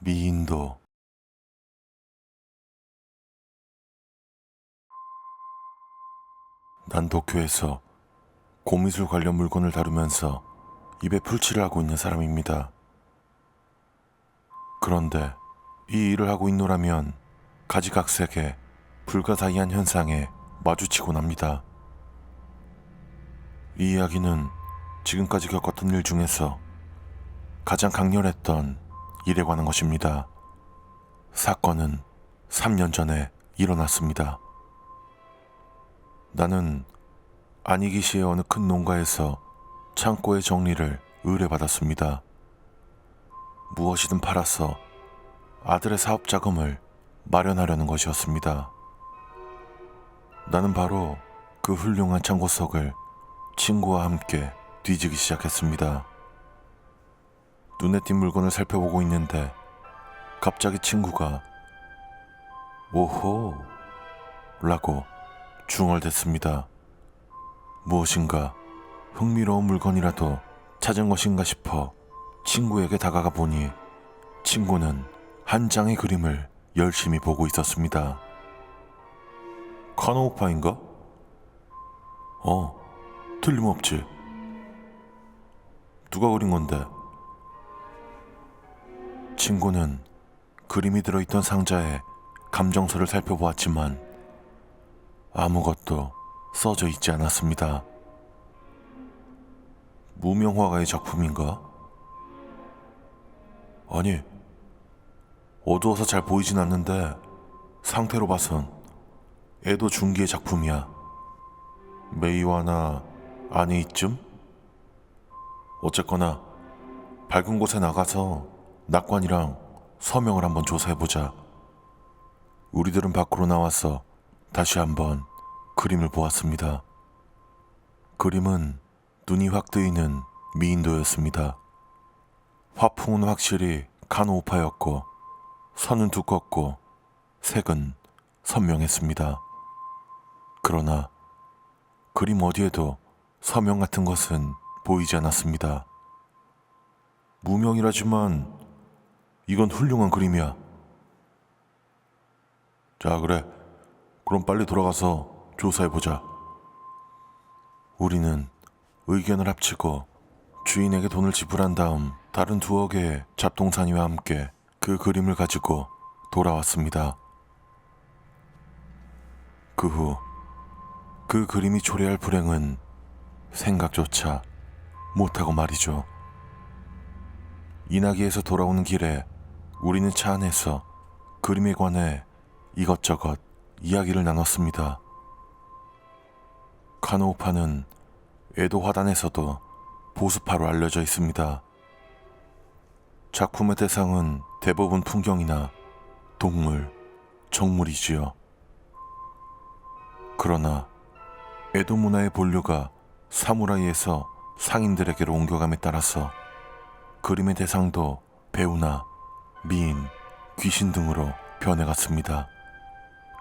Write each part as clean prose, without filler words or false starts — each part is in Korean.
미인도. 난 도쿄에서 고미술 관련 물건을 다루면서 입에 풀칠을 하고 있는 사람입니다. 그런데 이 일을 하고 있노라면 가지각색의 불가사의한 현상에 마주치곤 합니다. 이 이야기는 지금까지 겪었던 일 중에서 가장 강렬했던 일에 관한 것입니다. 사건은 3년 전에 일어났습니다. 나는 안이기시의 어느 큰 농가에서 창고의 정리를 의뢰받았습니다. 무엇이든 팔아서 아들의 사업 자금을 마련하려는 것이었습니다. 나는 바로 그 훌륭한 창고 속을 친구와 함께 뒤지기 시작했습니다. 눈에 띈 물건을 살펴보고 있는데 갑자기 친구가 오호 라고 중얼댔습니다. 무엇인가 흥미로운 물건이라도 찾은 것인가 싶어 친구에게 다가가 보니 친구는 한 장의 그림을 열심히 보고 있었습니다. 카노우파인가? 틀림없지. 누가 그린 건데? 친구는 그림이 들어있던 상자에 감정서를 살펴보았지만 아무것도 써져 있지 않았습니다. 무명화가의 작품인가? 아니, 어두워서 잘 보이진 않는데 상태로 봐선 에도 중기의 작품이야. 메이와나 안에 있쯤? 어쨌거나 밝은 곳에 나가서 낙관이랑 서명을 한번 조사해보자. 우리들은 밖으로 나와서 다시 한번 그림을 보았습니다. 그림은 눈이 확 뜨이는 미인도였습니다. 화풍은 확실히 카노우파였고 선은 두껍고 색은 선명했습니다. 그러나 그림 어디에도 서명 같은 것은 보이지 않았습니다. 무명이라지만 이건 훌륭한 그림이야. 자, 그래. 그럼 빨리 돌아가서 조사해보자. 우리는 의견을 합치고 주인에게 돈을 지불한 다음 다른 2억의 잡동사니와 함께 그 그림을 가지고 돌아왔습니다. 그 후 그 그림이 초래할 불행은 생각조차 못하고 말이죠. 이나기에서 돌아오는 길에 우리는 차 안에서 그림에 관해 이것저것 이야기를 나눴습니다. 카노우파는 에도 화단에서도 보수파로 알려져 있습니다. 작품의 대상은 대부분 풍경이나 동물, 정물이지요. 그러나 에도 문화의 본류가 사무라이에서 상인들에게로 옮겨감에 따라서 그림의 대상도 배우나 미인, 귀신 등으로 변해갔습니다.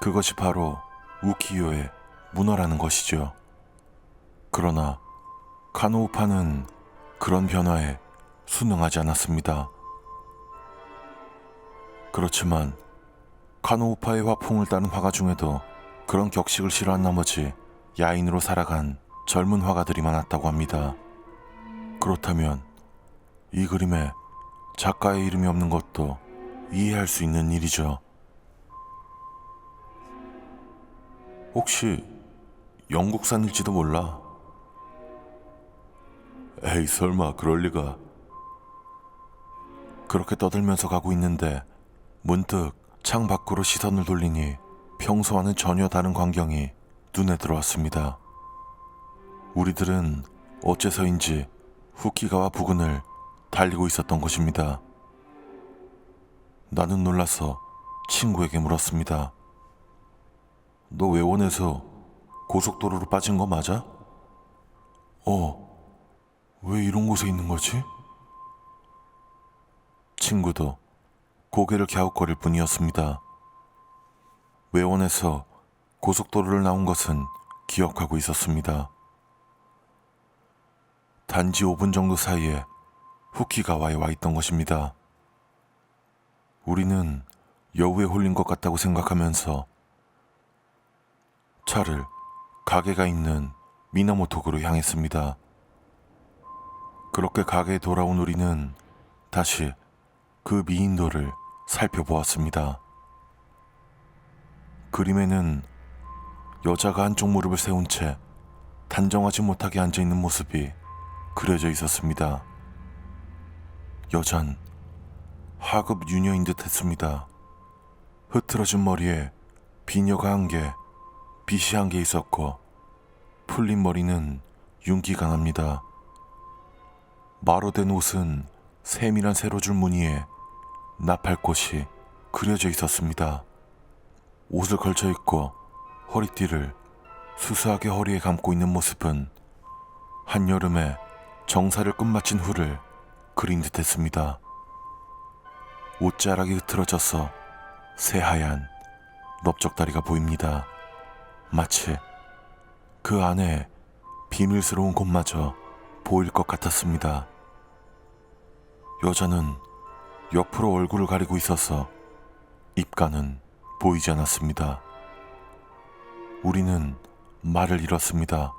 그것이 바로 우키요의 문화라는 것이죠. 그러나 카노우파는 그런 변화에 순응하지 않았습니다. 그렇지만 카노우파의 화풍을 따른 화가 중에도 그런 격식을 싫어한 나머지 야인으로 살아간 젊은 화가들이 많았다고 합니다. 그렇다면 이 그림에 작가의 이름이 없는 것도 이해할 수 있는 일이죠. 혹시 영국산일지도 몰라. 에이, 설마 그럴 리가. 그렇게 떠들면서 가고 있는데 문득 창 밖으로 시선을 돌리니 평소와는 전혀 다른 광경이 눈에 들어왔습니다. 우리들은 어째서인지 후키가와 부근을 달리고 있었던 것입니다. 나는 놀라서 친구에게 물었습니다. 너 외원에서 고속도로로 빠진 거 맞아? 왜 이런 곳에 있는 거지? 친구도 고개를 갸웃거릴 뿐이었습니다. 외원에서 고속도로를 나온 것은 기억하고 있었습니다. 단지 5분 정도 사이에 후키가와에 와 있던 것입니다. 우리는 여우에 홀린 것 같다고 생각하면서 차를 가게가 있는 미나모토구로 향했습니다. 그렇게 가게에 돌아온 우리는 다시 그 미인도를 살펴보았습니다. 그림에는 여자가 한쪽 무릎을 세운 채 단정하지 못하게 앉아있는 모습이 그려져 있었습니다. 여잔 하급 유녀인 듯 했습니다. 흐트러진 머리에 비녀가 한 개, 빗이 한 개 있었고 풀린 머리는 윤기가 납니다. 마루된 옷은 세밀한 세로줄 무늬에 나팔꽃이 그려져 있었습니다. 옷을 걸쳐 입고 허리띠를 수수하게 허리에 감고 있는 모습은 한여름에 정사를 끝마친 후를 그린 듯했습니다. 옷자락이 흐트러져서 새하얀 넓적다리가 보입니다. 마치 그 안에 비밀스러운 곳마저 보일 것 같았습니다. 여자는 옆으로 얼굴을 가리고 있어서 입가는 보이지 않았습니다. 우리는 말을 잃었습니다.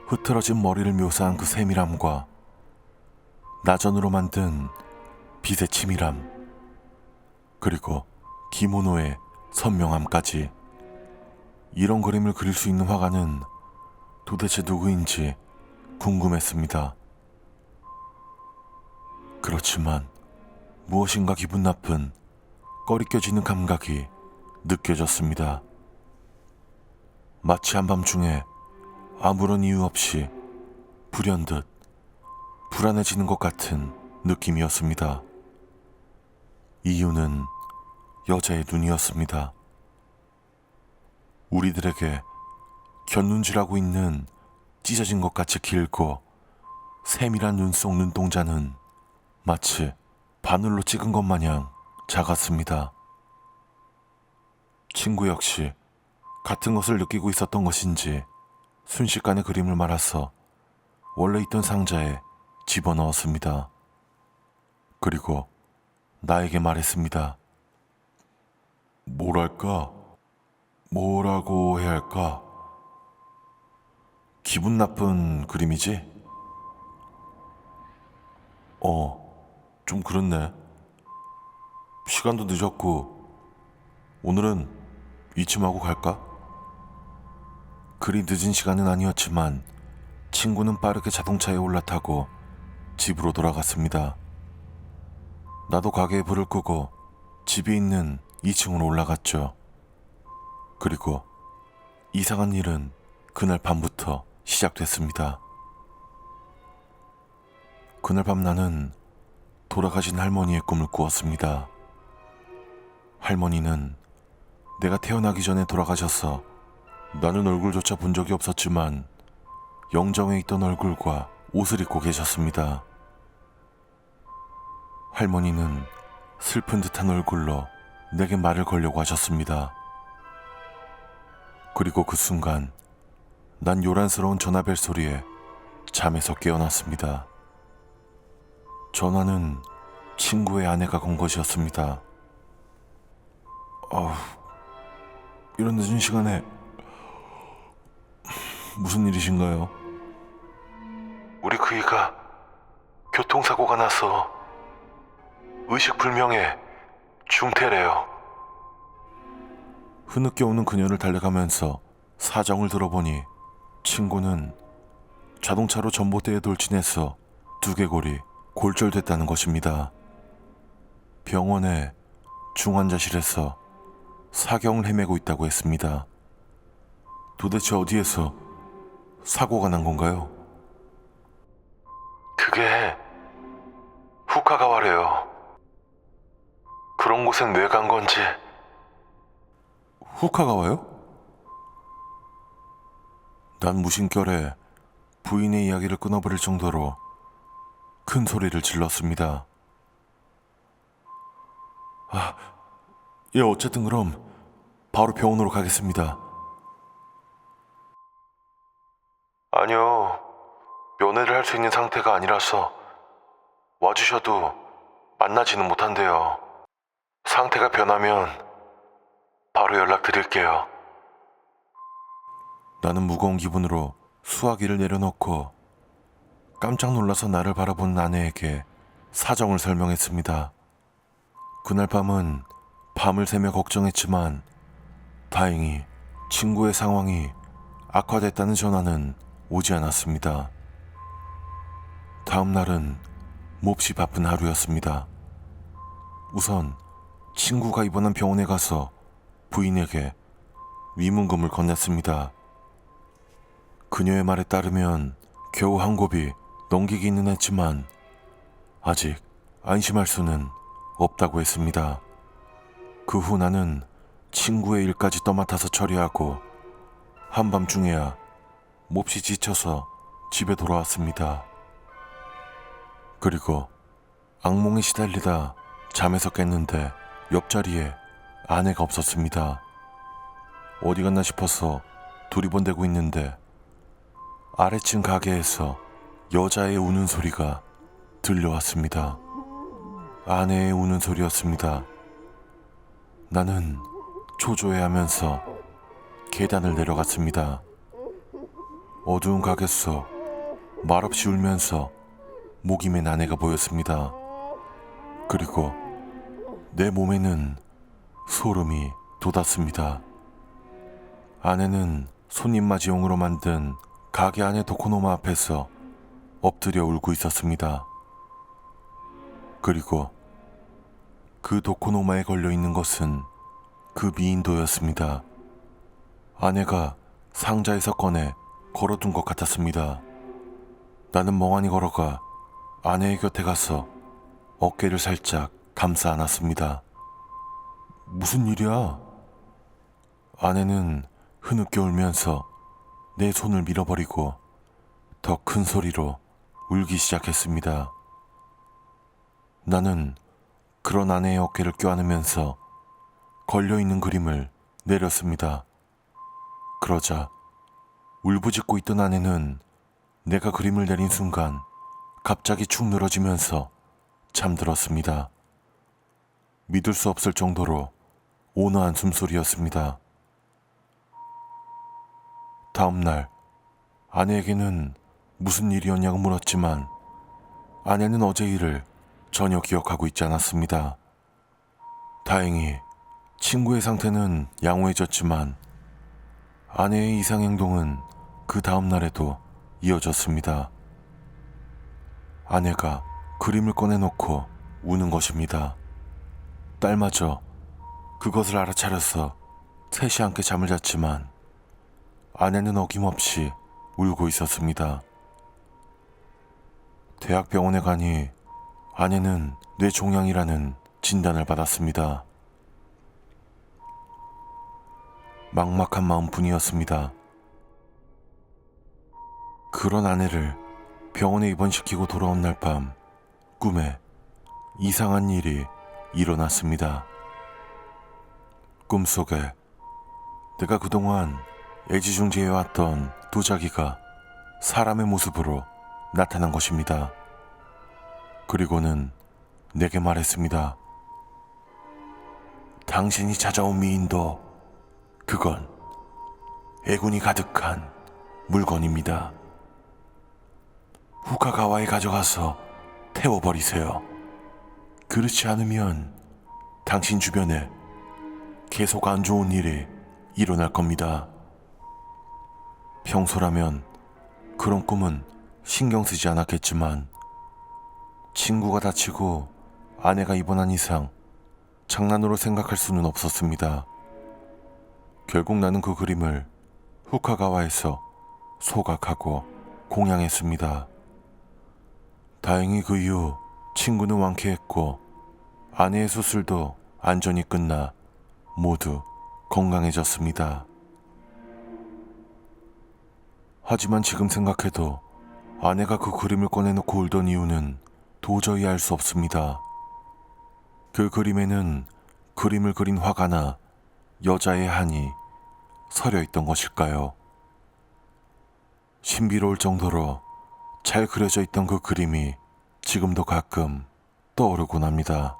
흐트러진 머리를 묘사한 그 세밀함과 나전으로 만든 빛의 치밀함, 그리고 기모노의 선명함까지, 이런 그림을 그릴 수 있는 화가는 도대체 누구인지 궁금했습니다. 그렇지만 무엇인가 기분 나쁜 꺼리껴지는 감각이 느껴졌습니다. 마치 한밤중에 아무런 이유 없이 불현듯 불안해지는 것 같은 느낌이었습니다. 이유는 여자의 눈이었습니다. 우리들에게 곁눈질하고 있는 찢어진 것 같이 길고 세밀한 눈 속 눈동자는 마치 바늘로 찍은 것 마냥 작았습니다. 친구 역시 같은 것을 느끼고 있었던 것인지 순식간에 그림을 말아서 원래 있던 상자에 집어넣었습니다. 그리고 나에게 말했습니다. 뭐라고 해야 할까? 기분 나쁜 그림이지? 좀 그렇네. 시간도 늦었고 오늘은 이쯤하고 갈까? 그리 늦은 시간은 아니었지만 친구는 빠르게 자동차에 올라타고 집으로 돌아갔습니다. 나도 가게에 불을 끄고 집이 있는 2층으로 올라갔죠. 그리고 이상한 일은 그날 밤부터 시작됐습니다. 그날 밤 나는 돌아가신 할머니의 꿈을 꾸었습니다. 할머니는 내가 태어나기 전에 돌아가셔서 나는 얼굴조차 본 적이 없었지만 영정에 있던 얼굴과 옷을 입고 계셨습니다. 할머니는 슬픈 듯한 얼굴로 내게 말을 걸려고 하셨습니다. 그리고 그 순간 난 요란스러운 전화벨 소리에 잠에서 깨어났습니다. 전화는 친구의 아내가 건 것이었습니다. 이런 늦은 시간에 무슨 일이신가요? 우리 그이가 교통사고가 나서 의식불명의 중태래요. 흐느껴 오는 그녀를 달래가면서 사정을 들어보니 친구는 자동차로 전봇대에 돌진해서 두개골이 골절됐다는 것입니다. 병원의 중환자실에서 사경을 헤매고 있다고 했습니다. 도대체 어디에서 사고가 난 건가요? 그게 후카가와래요. 그런 곳엔 왜 간 건지. 후카가와요? 난 무심결에 부인의 이야기를 끊어버릴 정도로 큰 소리를 질렀습니다. 예, 어쨌든 그럼 바로 병원으로 가겠습니다. 아니요, 면회를 할 수 있는 상태가 아니라서 와주셔도 만나지는 못한대요. 상태가 변하면 바로 연락드릴게요. 나는 무거운 기분으로 수화기를 내려놓고 깜짝 놀라서 나를 바라본 아내에게 사정을 설명했습니다. 그날 밤은 밤을 새며 걱정했지만 다행히 친구의 상황이 악화됐다는 전화는 오지 않았습니다. 다음 날은 몹시 바쁜 하루였습니다. 우선 친구가 입원한 병원에 가서 부인에게 위문금을 건넸습니다. 그녀의 말에 따르면 겨우 한 곱이 넘기기는 했지만 아직 안심할 수는 없다고 했습니다. 그 후 나는 친구의 일까지 떠맡아서 처리하고 한밤중에야 몹시 지쳐서 집에 돌아왔습니다. 그리고 악몽에 시달리다 잠에서 깼는데 옆자리에 아내가 없었습니다. 어디 갔나 싶어서 두리번대고 있는데 아래층 가게에서 여자의 우는 소리가 들려왔습니다. 아내의 우는 소리였습니다. 나는 초조해하면서 계단을 내려갔습니다. 어두운 가게 속 말없이 울면서 목이 맨 아내가 보였습니다. 그리고 내 몸에는 소름이 돋았습니다. 아내는 손님 맞이용으로 만든 가게 안의 도코노마 앞에서 엎드려 울고 있었습니다. 그리고 그 도코노마에 걸려있는 것은 그 미인도였습니다. 아내가 상자에서 꺼내 걸어둔 것 같았습니다. 나는 멍하니 걸어가 아내의 곁에 가서 어깨를 살짝 감싸 안았습니다. 무슨 일이야? 아내는 흐느껴 울면서 내 손을 밀어버리고 더 큰 소리로 울기 시작했습니다. 나는 그런 아내의 어깨를 껴안으면서 걸려있는 그림을 내렸습니다. 그러자 울부짖고 있던 아내는 내가 그림을 내린 순간 갑자기 축 늘어지면서 잠들었습니다. 믿을 수 없을 정도로 온화한 숨소리였습니다. 다음 날 아내에게는 무슨 일이었냐고 물었지만 아내는 어제 일을 전혀 기억하고 있지 않았습니다. 다행히 친구의 상태는 양호해졌지만 아내의 이상 행동은 그 다음 날에도 이어졌습니다. 아내가 그림을 꺼내놓고 우는 것입니다. 딸마저 그것을 알아차려서 셋이 함께 잠을 잤지만 아내는 어김없이 울고 있었습니다. 대학병원에 가니 아내는 뇌종양이라는 진단을 받았습니다. 막막한 마음뿐이었습니다. 그런 아내를 병원에 입원시키고 돌아온 날 밤 꿈에 이상한 일이 일어났습니다. 꿈속에 내가 그동안 애지중지해왔던 도자기가 사람의 모습으로 나타난 것입니다. 그리고는 내게 말했습니다. 당신이 찾아온 미인도 그건 애군이 가득한 물건입니다. 후카가와에 가져가서 태워버리세요. 그렇지 않으면 당신 주변에 계속 안 좋은 일이 일어날 겁니다. 평소라면 그런 꿈은 신경 쓰지 않았겠지만 친구가 다치고 아내가 입원한 이상 장난으로 생각할 수는 없었습니다. 결국 나는 그 그림을 후카가와에서 소각하고 공양했습니다. 다행히 그 이후 친구는 완쾌했고 아내의 수술도 안전히 끝나 모두 건강해졌습니다. 하지만 지금 생각해도 아내가 그 그림을 꺼내놓고 울던 이유는 도저히 알 수 없습니다. 그 그림에는 그림을 그린 화가나 여자의 한이 서려 있던 것일까요? 신비로울 정도로 잘 그려져 있던 그 그림이 지금도 가끔 떠오르곤 합니다.